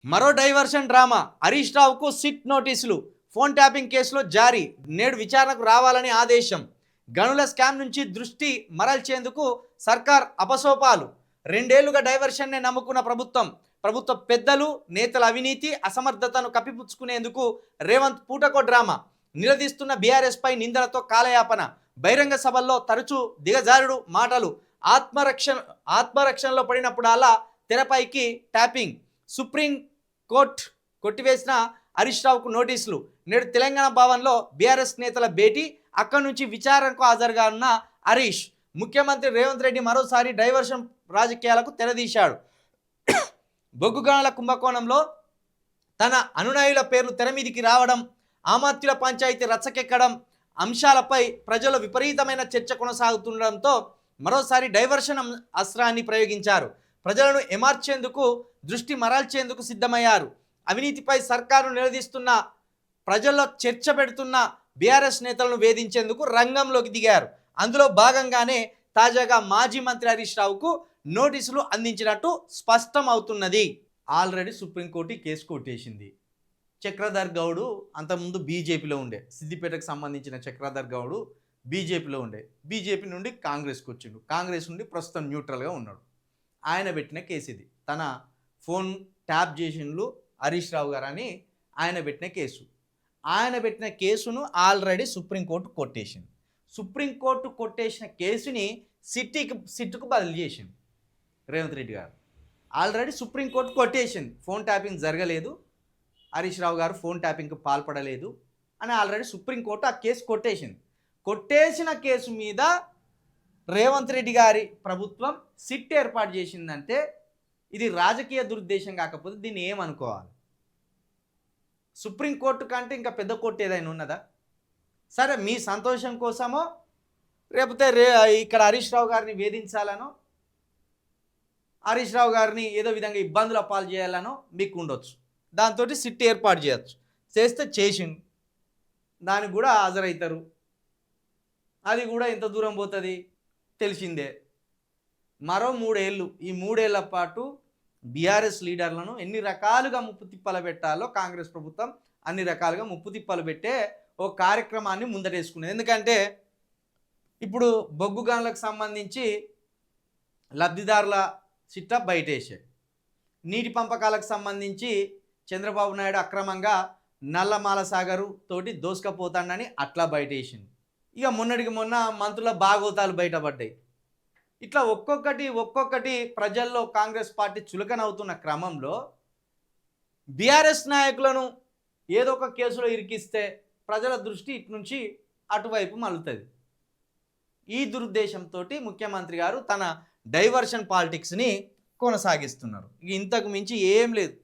మరో diversion drama. Harish రావుకు SIT నోటీసులు. ఫోన్ ట్యాపింగ్ కేసులో జారీ. నేడు విచారణకు రావాలని ఆదేశం. గనుల స్కామ్ నుంచి దృష్టి మరల్చేందుకు సర్కార్ అపసోపాలు. రెండేళ్లుగా డైవర్షన్నే నమ్ముకున్న ప్రభుత్వ పెద్దలు నేతల అవినీతి అసమర్థతను కప్పిపుచ్చుకునేందుకు రేవంత్ పూటకో డ్రామా. నిలదీస్తున్న బీఆర్ఎస్ పై నిందలతో కాలయాపన. బహిరంగ సభల్లో తరచూ దిగజారుడు మాటలు. ఆత్మరక్షణలో పడినప్పుడల్లా తెరపైకి ట్యాపింగ్. సుప్రీం కోర్టు కొట్టివేసిన హరీష్ రావుకు నోటీసులు. నేడు తెలంగాణ భవన్లో బీఆర్ఎస్ నేతల భేటీ. అక్కడి నుంచి విచారణకు హాజరుగానున్న హరీష్. ముఖ్యమంత్రి రేవంత్ రెడ్డి మరోసారి డైవర్షన్ రాజకీయాలకు తెరదీశాడు. బొగ్గు గనుల కుంభకోణంలో తన అనునాయుల పేర్లు తెరమీదికి రావడం, ఆమాత్యుల పంచాయతీ రచ్చకెక్కడం అంశాలపై ప్రజలు విపరీతమైన చర్చ కొనసాగుతుండడంతో మరోసారి డైవర్షన్ అస్త్రాన్ని ప్రయోగించారు. ప్రజలను ఏమార్చేందుకు, దృష్టి మరల్చేందుకు సిద్ధమయ్యారు. అవినీతిపై సర్కారు నిలదీస్తున్న, ప్రజల్లో చర్చ పెడుతున్న బీఆర్ఎస్ నేతలను వేధించేందుకు రంగంలోకి దిగారు. అందులో భాగంగానే తాజాగా మాజీ మంత్రి హరీష్ రావుకు నోటీసులు అందించినట్టు స్పష్టం అవుతున్నది. ఆల్రెడీ సుప్రీంకోర్టు కేసు కొట్టేసింది. చక్రధర్ గౌడ్ అంతకుముందు బీజేపీలో ఉండే, సిద్దిపేటకు సంబంధించిన చక్రధర్ గౌడ్ బీజేపీలో ఉండే, బీజేపీ నుండి కాంగ్రెస్కి వచ్చిండు, కాంగ్రెస్ నుండి ప్రస్తుతం న్యూట్రల్గా ఉన్నాడు. ఆయన పెట్టిన కేసు ఇది. తన ఫోన్ ట్యాప్ చేసిండ్లు హరీష్ రావు గారు అని ఆయన పెట్టిన కేసు. ఆయన పెట్టిన కేసును ఆల్రెడీ సుప్రీంకోర్టు కొట్టేసింది. సుప్రీంకోర్టు కొట్టేసిన కేసుని సిట్టుకు బదిలీ చేసింది రేవంత్ రెడ్డి గారు. ఆల్రెడీ సుప్రీంకోర్టు కొట్టేసింది. ఫోన్ ట్యాపింగ్ జరగలేదు, హరీష్ రావు గారు ఫోన్ ట్యాపింగ్కి పాల్పడలేదు అని ఆల్రెడీ సుప్రీంకోర్టు ఆ కేసు కొట్టేసింది. కొట్టేసిన కేసు మీద రేవంత్ రెడ్డి గారి ప్రభుత్వం సిట్ ఏర్పాటు చేసిందంటే ఇది రాజకీయ దురుద్దేశం కాకపోతే దీన్ని ఏమనుకోవాలి? సుప్రీంకోర్టు కంటే ఇంకా పెద్ద కోర్టు ఏదైనా ఉన్నదా? సరే, మీ సంతోషం కోసమో లేకపోతే ఇక్కడ హరీష్ రావు గారిని వేధించాలనో, హరీష్ రావు గారిని ఏదో విధంగా ఇబ్బందుల పాలు చేయాలనో మీకు ఉండొచ్చు. దాంతో సిట్ ఏర్పాటు చేయొచ్చు. చేస్తే చేసిండు, దానికి కూడా హాజరవుతారు. అది కూడా ఎంత దూరం పోతుంది తెలిసిందే. మరో 3 ఏళ్ళు, ఈ 3 ఏళ్ల పాటు బీఆర్ఎస్ లీడర్లను ఎన్ని రకాలుగా ముప్పు తిప్పలు పెట్టాలో కాంగ్రెస్ ప్రభుత్వం అన్ని రకాలుగా ముప్పు తిప్పలు పెట్టే ఓ కార్యక్రమాన్ని ముందటేసుకునేది. ఎందుకంటే ఇప్పుడు బొగ్గు గనులకు సంబంధించి లబ్ధిదారుల చిట్టా బయటేసే, నీటి పంపకాలకు సంబంధించి చంద్రబాబు నాయుడు అక్రమంగా నల్లమాల సాగరు తోటి దోసుకపోతాడని అట్లా బయటేసింది. ఇక మొన్నటికి మొన్న మంత్రుల బాగోతాలు బయటపడ్డాయి. ఇట్లా ఒక్కొక్కటి ప్రజల్లో కాంగ్రెస్ పార్టీ చులకనవుతున్న క్రమంలో బీఆర్ఎస్ నాయకులను ఏదో ఒక కేసులో ఇరికిస్తే ప్రజల దృష్టి ఇటు నుంచి అటువైపు మలుతుంది. ఈ దురుద్దేశంతో ముఖ్యమంత్రి గారు తన డైవర్షన్ పాలిటిక్స్ని కొనసాగిస్తున్నారు. ఇంతకు మించి ఏం లేదు.